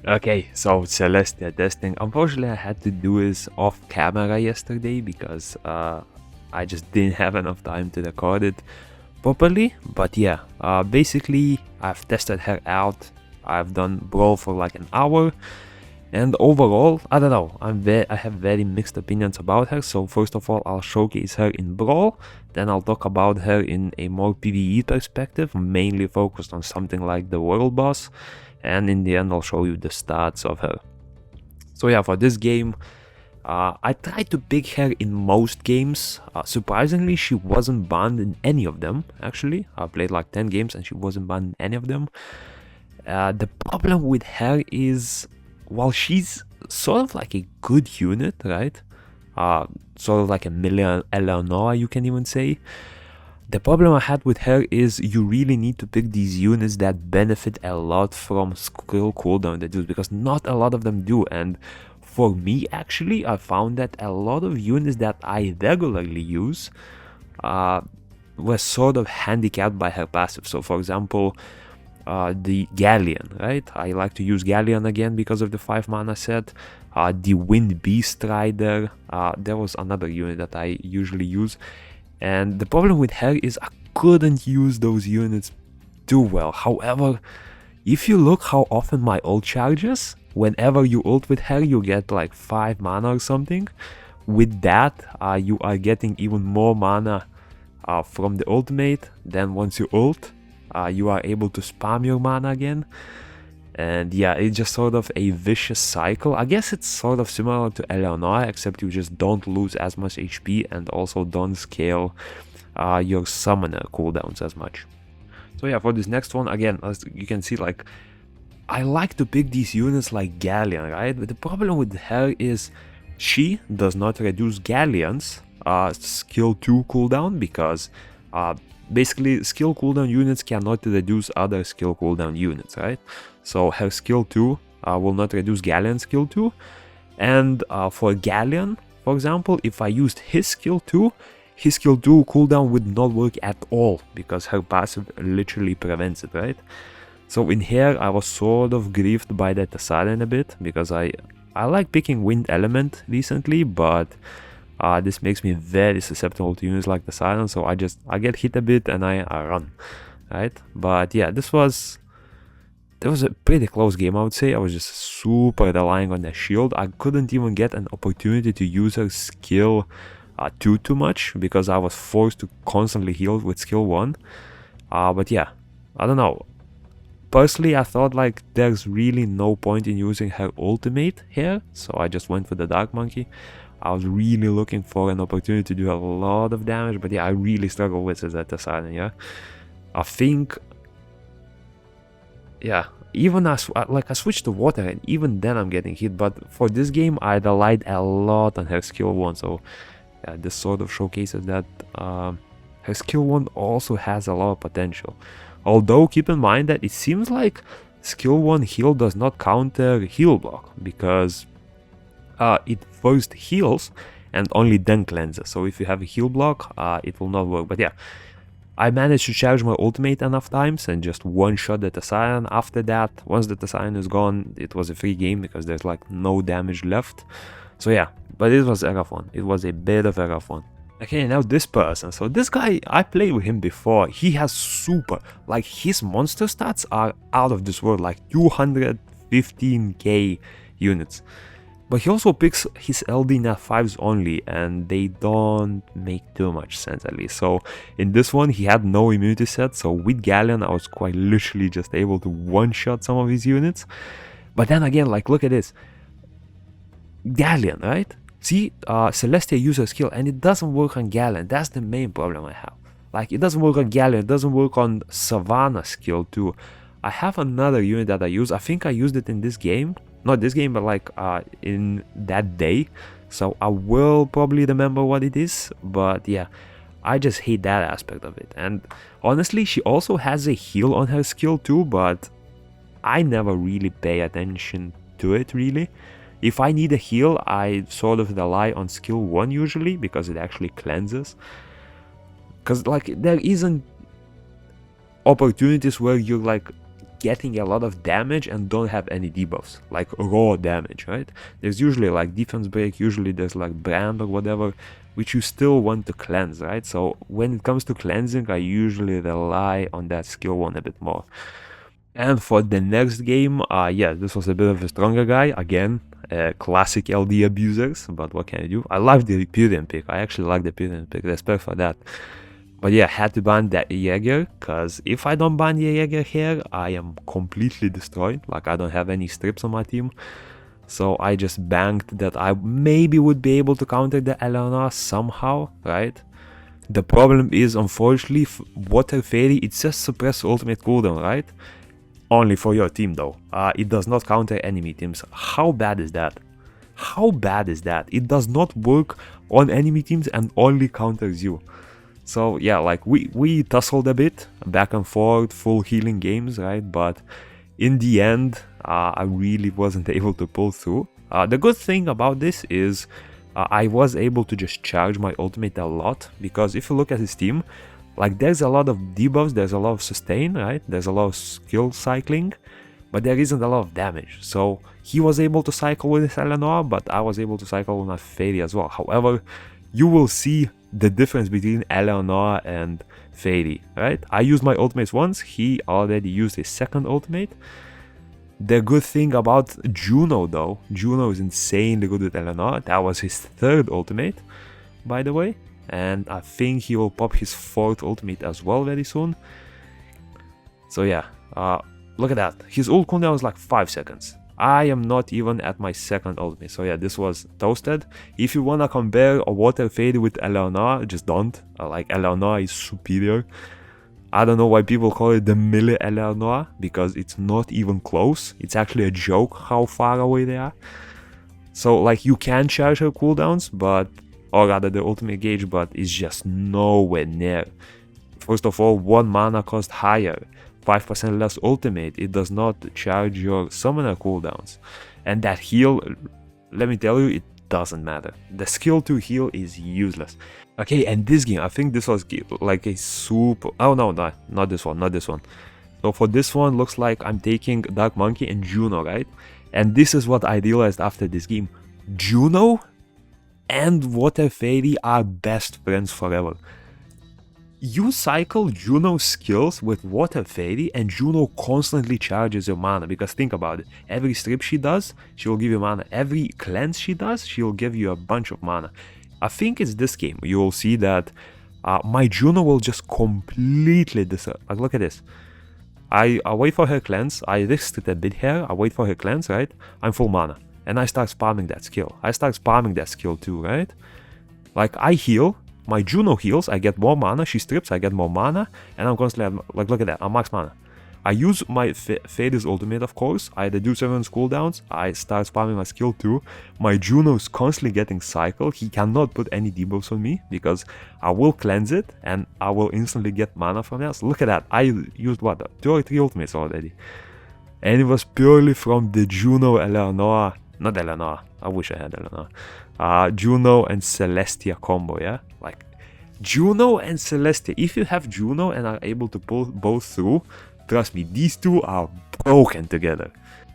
Okay, so Celestia testing. Unfortunately, I had to do this off camera yesterday because I just didn't have enough time to record it properly. But yeah, basically, I've tested her out. I've done Brawl for like an hour, and overall, I don't know. I have very mixed opinions about her. So first of all, I'll showcase her in Brawl. Then I'll talk about her in a more PvE perspective, mainly focused on something like the World Boss. And in the end, I'll show you the stats of her. So yeah, for this game, I tried to pick her in most games. Surprisingly, she wasn't banned in any of them, actually. I played like 10 games and she wasn't banned in any of them. The problem with her is, while she's sort of like a good unit, right? Sort of like a million Eleanor, you can even say. The problem I had with her is you really need to pick these units that benefit a lot from skill cooldown reduce, because not a lot of them do. And for me, actually, I found that a lot of units that I regularly use were sort of handicapped by her passive. So for example, the Galleon, right? I like to use Galleon again because of the 5 mana set. The Wind Beast Rider, there was another unit that I usually use. And the problem with her is I couldn't use those units too well. However, if you look how often my ult charges, whenever you ult with her, you get like 5 mana or something. With that, you are getting even more mana from the ultimate. Then once you ult, you are able to spam your mana again. And yeah, it's just sort of a vicious cycle. I guess it's sort of similar to Eleanor, except you just don't lose as much HP and also don't scale your summoner cooldowns as much. So yeah, for this next one, again, as you can see, like, I like to pick these units like Galleon, right? But the problem with her is she does not reduce Galleon's skill 2 cooldown, because basically skill cooldown units cannot reduce other skill cooldown units, right? So her skill 2 will not reduce Galleon's skill 2. And for Galleon, for example, if I used his skill 2 cooldown would not work at all, because her passive literally prevents it, right? So in here, I was sort of grieved by that Assassin a bit, because I like picking Wind Element recently, but this makes me very susceptible to units like the Silence, so I get hit a bit and I run, right? But yeah, that was a pretty close game, I would say. I was just super relying on the shield. I couldn't even get an opportunity to use her skill 2 too much, because I was forced to constantly heal with skill 1. But yeah, I don't know. Personally, I thought like there's really no point in using her ultimate here, so I just went for the Dark Monkey. I was really looking for an opportunity to do a lot of damage, but yeah, I really struggle with Zeta Silent, yeah. I think, yeah, even I switched to water and even then I'm getting hit, but for this game I relied a lot on her skill 1, so yeah, this sort of showcases that her skill 1 also has a lot of potential. Although keep in mind that it seems like skill 1 heal does not counter heal block, because it first heals and only then cleanses. So if you have a heal block, it will not work. But yeah, I managed to charge my ultimate enough times and just one-shot the Tassayan. After that, once the Tassayan is gone, it was a free game because there's like no damage left. So yeah, but it was era fun. It was a bit of era fun. Okay, now this person. So this guy, I played with him before. He has super, like his monster stats are out of this world, like 215k units. But he also picks his LD Nat 5s only, and they don't make too much sense at least. So in this one, he had no immunity set, so with Galleon, I was quite literally just able to one-shot some of his units. But then again, like, look at this. Galleon, right? See, Celestia uses skill, and it doesn't work on Galleon. That's the main problem I have. Like, it doesn't work on Galleon, it doesn't work on Savannah skill too. I have another unit that I use. I think I used it in this game. Not this game, but like in that day. So I will probably remember what it is. But yeah, I just hate that aspect of it. And honestly, she also has a heal on her skill too, but I never really pay attention to it really. If I need a heal, I sort of rely on skill 1 usually, because it actually cleanses. Because like there isn't opportunities where you're like getting a lot of damage and don't have any debuffs, like raw damage, right? There's usually like defense break, usually there's like brand or whatever, which you still want to cleanse, right? So when it comes to cleansing, I usually rely on that skill one a bit more. And for the next game, yeah, this was a bit of a stronger guy. Again, classic LD abusers, but what can I do? I love the Pyrian pick. I actually like the Pyrian pick. Respect for that. But yeah, had to ban that Jäger, because if I don't ban the Jäger here, I am completely destroyed. Like, I don't have any strips on my team. So I just banked that I maybe would be able to counter the Eleanor somehow, right? The problem is, unfortunately, Water Fairy, it just suppress ultimate cooldown, right? Only for your team though. It does not counter enemy teams. How bad is that? How bad is that? It does not work on enemy teams and only counters you. So yeah, like we tussled a bit, back and forth, full healing games, right? But in the end, I really wasn't able to pull through. The good thing about this is I was able to just charge my ultimate a lot, because if you look at his team, like, there's a lot of debuffs, there's a lot of sustain, right? There's a lot of skill cycling, but there isn't a lot of damage. So he was able to cycle with his Eleanor, but I was able to cycle with my Fairy as well. However, you will see the difference between Eleanor and Fairy, right? I used my ultimates once, he already used his second ultimate. The good thing about Juno though, Juno is insanely good with Eleanor. That was his third ultimate, by the way. And I think he will pop his fourth ultimate as well very soon. So yeah, look at that. His ult cooldown was like 5 seconds. I am not even at my second ultimate. So yeah, this was toasted. If you wanna compare a Water Fairy with Eleanor, just don't. Like, Eleanor is superior. I don't know why people call it the melee Eleanor, because it's not even close. It's actually a joke how far away they are. So like, you can charge her cooldowns, but, or rather the ultimate gauge, but it's just nowhere near. First of all, 1 mana cost higher, 5% less ultimate. It does not charge your summoner cooldowns. And that heal, let me tell you, it doesn't matter. The skill to heal is useless. Okay, and this game, I think this was like a super... Oh no, not this one, not this one. So for this one, looks like I'm taking Dark Monkey and Juno, right? And this is what I realized after this game. Juno and Water Fairy are best friends forever. You cycle Juno's skills with Water Fairy and Juno constantly charges your mana, because think about it, every strip she does, she will give you mana. Every cleanse she does, she will give you a bunch of mana. I think it's this game, you will see that my Juno will just completely disappear. Like, look at this. I wait for her cleanse, I risked it a bit here, I wait for her cleanse, right? I'm full mana. And I start spamming that skill. I start spamming that skill too, right? Like, I heal, my Juno heals, I get more mana, she strips, I get more mana, and I'm constantly, like, look at that, I'm max mana. I use my Fairy's ultimate, of course, I reduce everyone's cooldowns, I start spamming my skill too. My Juno's constantly getting cycled, he cannot put any debuffs on me, because I will cleanse it, and I will instantly get mana from that. So look at that, I used what, 2 or 3 ultimates already. And it was purely from the Juno Eleanor, not Eleanor, I wish I had Eleanor. Juno and Celestia combo, yeah? Like, Juno and Celestia, if you have Juno and are able to pull both through, trust me, these two are broken together.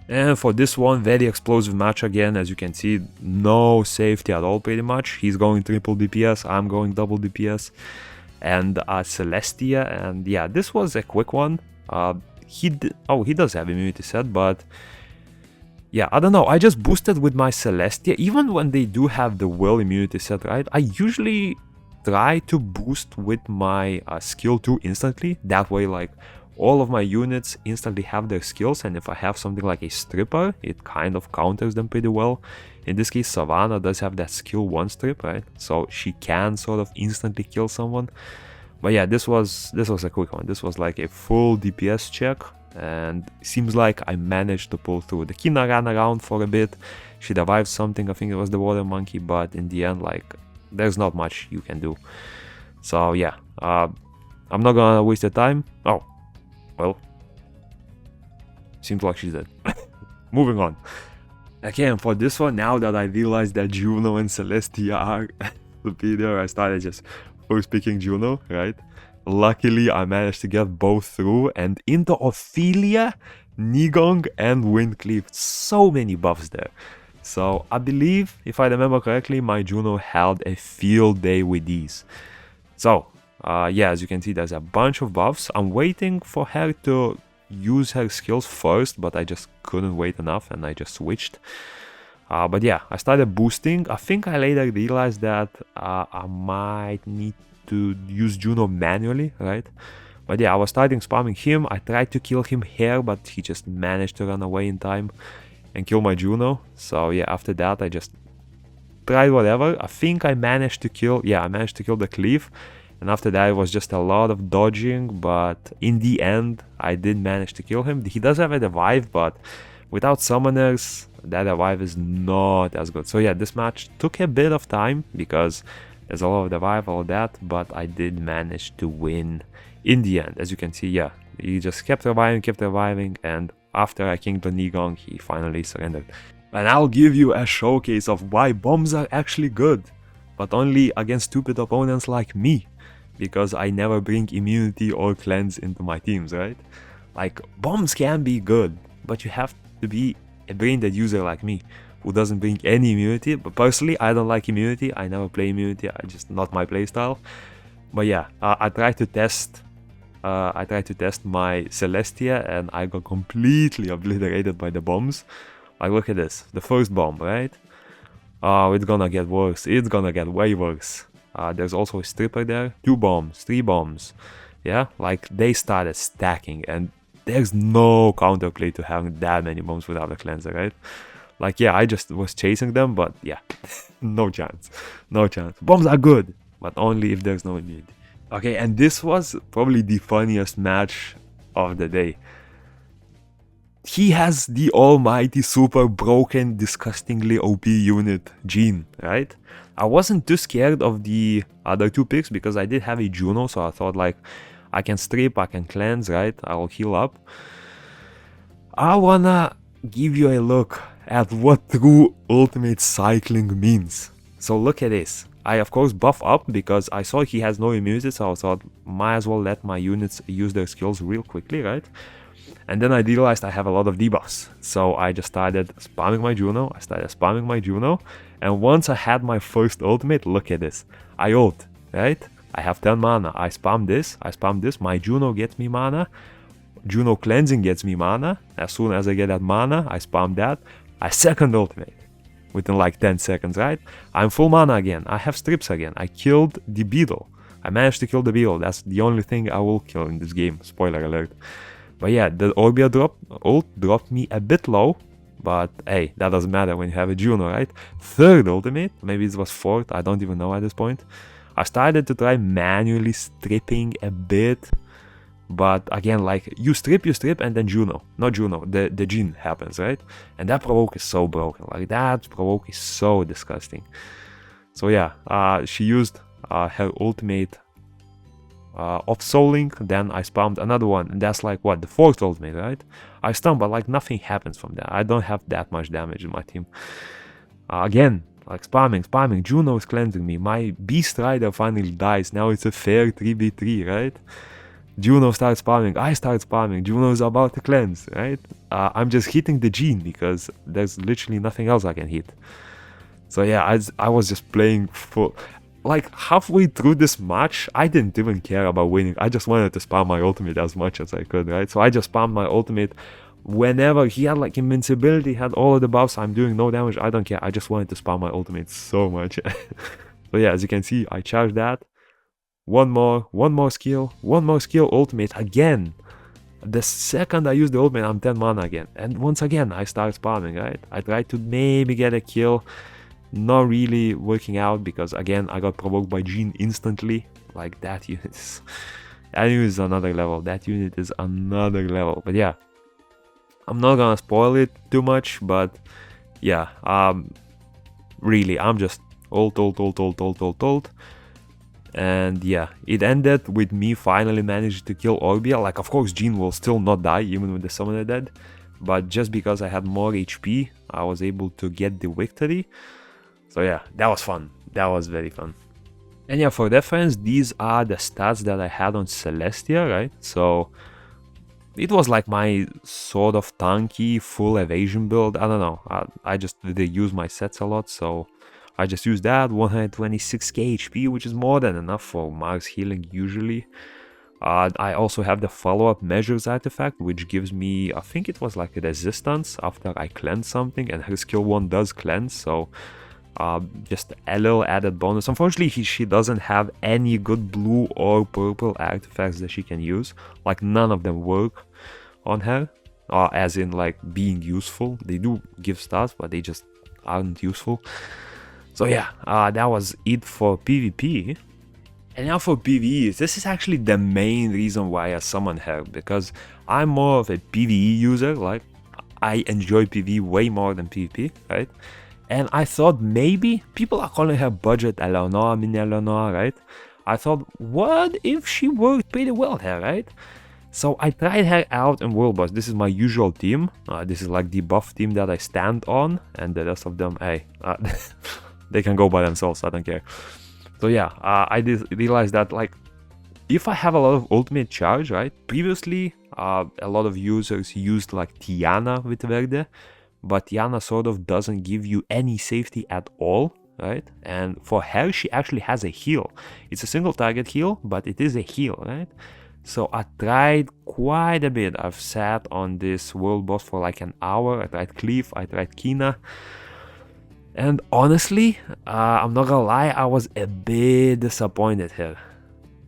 And for this one, very explosive match again, as you can see, no safety at all pretty much. He's going triple DPS, I'm going double DPS. And Celestia, and yeah, this was a quick one. He does have immunity set, but yeah, I don't know, I just boosted with my Celestia. Even when they do have the will immunity set, right, I usually try to boost with my skill 2 instantly. That way, like, all of my units instantly have their skills, and if I have something like a stripper, it kind of counters them pretty well. In this case, Savannah does have that skill 1 strip, right, so she can sort of instantly kill someone. But yeah, this was a quick one. This was like a full DPS check, and it seems like I managed to pull through. The Kina ran around for a bit, she revived something, I think it was the Water Monkey, but in the end, like, there's not much you can do. So yeah, I'm not gonna waste the time. Oh, well, seems like she's dead. Moving on. Again, for this one, now that I realized that Juno and Celestia are superior, I started just first picking Juno, right? luckily I managed to get both through, and into Ophelia, Nigong, and Windcleave. So many buffs there. So I believe, if I remember correctly, my Juno had a field day with these. So, yeah, as you can see, there's a bunch of buffs. I'm waiting for her to use her skills first, but I just couldn't wait enough, and I just switched. But yeah, I started boosting. I think I later realized that I might need to use Juno manually, right? But yeah, I was starting spamming him. I tried to kill him here, but he just managed to run away in time and kill my Juno. So yeah, after that I just tried whatever. I think I managed to kill, yeah, I managed to kill the Cleave. And after that it was just a lot of dodging, but in the end I did manage to kill him. He does have a revive, but without summoners, that revive is not as good. So yeah, this match took a bit of time because there's a lot of revive, all that, but I did manage to win in the end. As you can see, yeah, he just kept reviving, and after I killed the Nigong, he finally surrendered. And I'll give you a showcase of why bombs are actually good, but only against stupid opponents like me, because I never bring immunity or cleanse into my teams, right? Like, bombs can be good, but you have to be a brain-dead user like me, who doesn't bring any immunity. But personally, I don't like immunity. I never play immunity. I just not my playstyle. But yeah, I tried to test my Celestia, and I got completely obliterated by the bombs. Like, look at this, the first bomb, right? Oh, it's gonna get worse. It's gonna get way worse. There's also a stripper there. 2 bombs, 3 bombs. Yeah, like they started stacking, and there's no counterplay to having that many bombs without a cleanser, right? Like, yeah, I just was chasing them, but yeah, no chance. No chance. Bombs are good, but only if there's no immunity. Okay, and this was probably the funniest match of the day. He has the almighty super broken, disgustingly OP unit, Jean, right? I wasn't too scared of the other 2 picks because I did have a Juno, so I thought like, I can strip, I can cleanse, right? I'll heal up. I wanna give you a look at what true ultimate cycling means. So look at this. I of course buff up because I saw he has no immunity, so I thought might as well let my units use their skills real quickly, right? And then I realized I have a lot of debuffs. So I just started spamming my Juno. And once I had my first ultimate, look at this. I ult, right? I have 10 mana. I spam this. My Juno gets me mana. Juno cleansing gets me mana. As soon as I get that mana, I spam that. I second ultimate within like 10 seconds, right? I'm full mana again. I have strips again. I killed the beetle. I managed to kill the beetle. That's the only thing I will kill in this game. Spoiler alert. But yeah, the Orbia ult dropped me a bit low. But hey, that doesn't matter when you have a Juno, right? Third ultimate. Maybe it was 4th. I don't even know at this point. I started to try manually stripping a bit, but again, like, you strip, and then the Jean happens, right? And that provoke is so broken, like, that provoke is so disgusting. So yeah, she used her ultimate of souling, then I spammed another one, and that's like, what, the 4th ultimate, right? I stunned, but like, nothing happens from that. I don't have that much damage in my team. Again, like, spamming, Juno is cleansing me, my Beast Rider finally dies, now it's a fair 3v3, right? Juno starts spamming, I start spamming, Juno is about to cleanse, right? I'm just hitting the Jean because there's literally nothing else I can hit. So yeah, I was just playing full. Like, halfway through this match, I didn't even care about winning. I just wanted to spam my ultimate as much as I could, right? So I just spammed my ultimate. Whenever he had like invincibility, had all of the buffs, I'm doing no damage, I don't care. I just wanted to spam my ultimate so much. So yeah, as you can see, I charged that. One more skill, ultimate again. The second I use the ultimate, I'm 10 mana again. And once again, I start spamming, right? I tried to maybe get a kill. Not really working out because again, I got provoked by Jean instantly. Like, that unit is another level. But yeah, I'm not gonna spoil it too much, but yeah, really, I'm just ult. And yeah, it ended with me finally managing to kill Orbia. Like, of course, Jean will still not die even with the summoner dead, but just because I had more HP, I was able to get the victory. So yeah, that was fun. That was very fun. And yeah, for reference, these are the stats that I had on Celestia, right? So it was like my sort of tanky full evasion build. I don't know. I just really use my sets a lot, so I just use that. 126k HP, which is more than enough for Mars healing usually. I also have the follow-up measures artifact, which gives me, I think it was like a resistance after I cleanse something, and her skill 1 does cleanse, so just a little added bonus. Unfortunately, she doesn't have any good blue or purple artifacts that she can use. Like, none of them work on her, as in like being useful. They do give stats, but they just aren't useful. So yeah, that was it for PvP. And now for PvE, this is actually the main reason why I summoned her, because I'm more of a PvE user. Like, I enjoy PvE way more than PvP, right? And I thought maybe people are calling her budget Eleanor, mini Eleanor, right? I thought, what if she worked pretty well here, right? So I tried her out in World Boss. This is my usual team. This is like the buff team that I stand on, and the rest of them, hey, they can go by themselves. I don't care. So yeah, I did realize that, like, if I have a lot of ultimate charge, right? Previously, a lot of users used like Tiana with Verde, but Tiana sort of doesn't give you any safety at all, right? And for her, she actually has a heal. It's a single target heal, but it is a heal, right? So I tried quite a bit. I've sat on this world boss for like an hour. I tried Cleave, I tried Kina. And honestly, I'm not gonna lie, I was a bit disappointed here.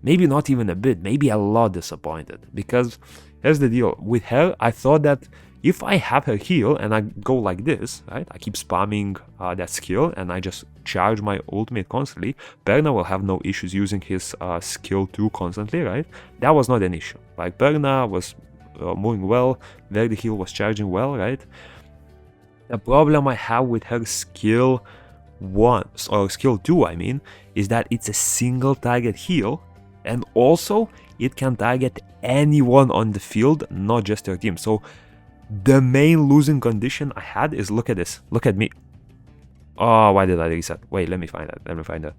Maybe not even a bit, maybe a lot disappointed. Because here's the deal, with her, I thought that if I have her heal and I go like this, right, I keep spamming that skill and I just charge my ultimate constantly, Perna will have no issues using his skill 2 constantly, right? That was not an issue. Like, Perna was moving well, Verde heal was charging well, right? The problem I have with her skill 1, or skill 2 I mean, is that it's a single target heal, and also it can target anyone on the field, not just your team. So the main losing condition I had is, look at this, look at me. Oh, why did I reset? Wait, let me find that.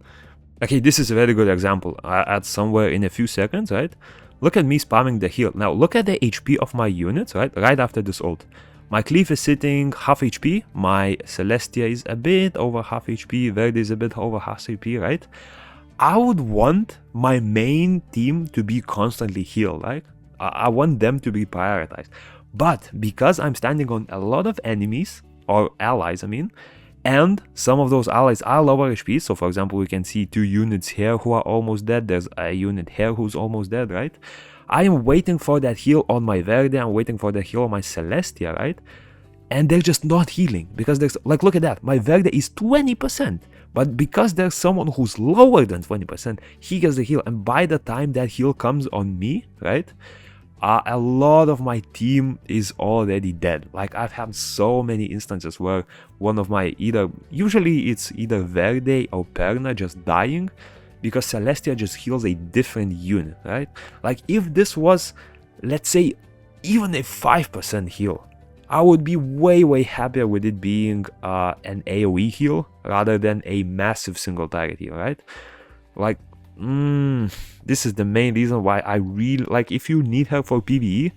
Okay, this is a very good example. I add somewhere in a few seconds, right? Look at me spamming the heal. Now look at the HP of my units, right? Right after this ult. My Cleave is sitting half HP, my Celestia is a bit over half HP, Verde is a bit over half HP, right? I would want my main team to be constantly healed, right? I want them to be prioritized. But because I'm standing on a lot of enemies, or allies I mean, and some of those allies are lower HP, so for example we can see 2 units here who are almost dead, there's a unit here who's almost dead, right? I am waiting for that heal on my Verde, I'm waiting for the heal on my Celestia, right? And they're just not healing, because there's, like, look at that, my Verde is 20%, but because there's someone who's lower than 20%, he gets the heal, and by the time that heal comes on me, right, a lot of my team is already dead. Like, I've had so many instances where one of my usually it's either Verde or Perna just dying, because Celestia just heals a different unit, right? Like, if this was, let's say, even a 5% heal, I would be way happier with it being an AoE heal rather than a massive single target heal, right? Like, this is the main reason why I really, like, if you need her for PvE,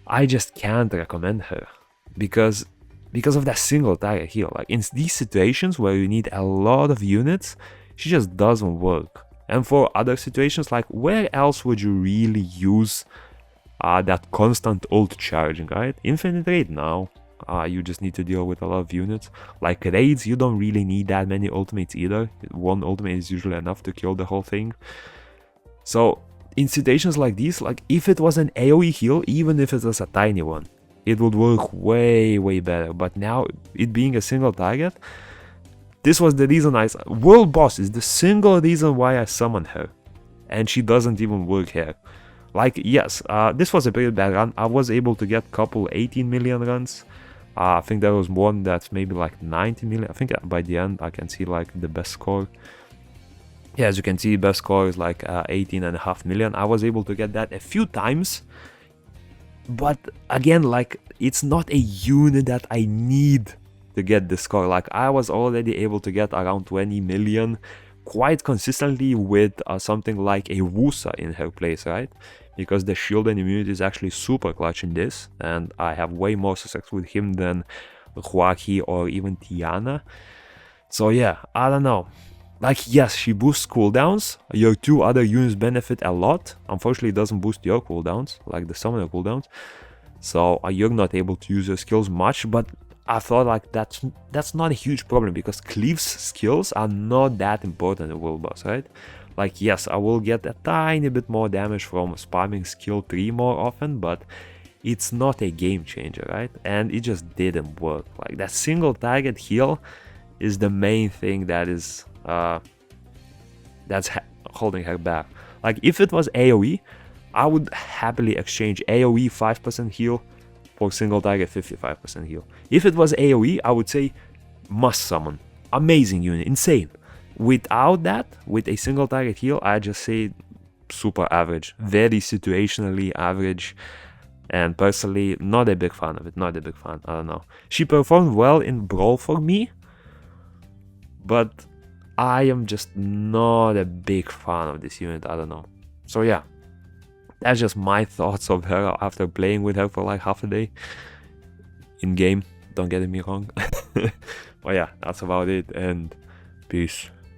I just can't recommend her, because of that single target heal. Like, in these situations where you need a lot of units, she just doesn't work. And for other situations, like, where else would you really use that constant ult charging, right? Infinite raid now, you just need to deal with a lot of units. Like, raids, you don't really need that many ultimates either. One ultimate is usually enough to kill the whole thing. So in situations like these, like, if it was an AoE heal, even if it was a tiny one, it would work way better. But now, it being a single target, this was the reason World Boss is the single reason why I summoned her, and she doesn't even work here. Like, yes, this was a pretty bad run. I was able to get couple 18 million runs. I think there was one that's maybe like 90 million. I think by the end I can see like the best score. Yeah, as you can see, best score is like 18.5 million. I was able to get that a few times. But again, like, it's not a unit that I need to get the score. Like, I was already able to get around 20 million quite consistently with something like a Wusa in her place, right? Because the shield and immunity is actually super clutch in this, and I have way more success with him than Huaki or even Tiana. So yeah, I don't know. Like, yes, she boosts cooldowns. Your 2 other units benefit a lot. Unfortunately, it doesn't boost your cooldowns, like the summoner cooldowns. So you're not able to use your skills much, but I thought like that's not a huge problem because Cleave's skills are not that important in World Boss, right? Like, yes, I will get a tiny bit more damage from spamming skill 3 more often, but it's not a game changer, right? And it just didn't work. Like, that single target heal is the main thing that is holding her back. Like, if it was AoE, I would happily exchange AoE 5% heal for single target 55% heal. If it was AoE, I would say must summon. Amazing unit, insane. Without that, with a single target heal, I just say super average. Very situationally average. And personally, not a big fan of it. Not a big fan. I don't know. She performed well in Brawl for me, but I am just not a big fan of this unit. I don't know. So yeah, that's just my thoughts of her after playing with her for like half a day in game. Don't get me wrong. But yeah, that's about it, and peace.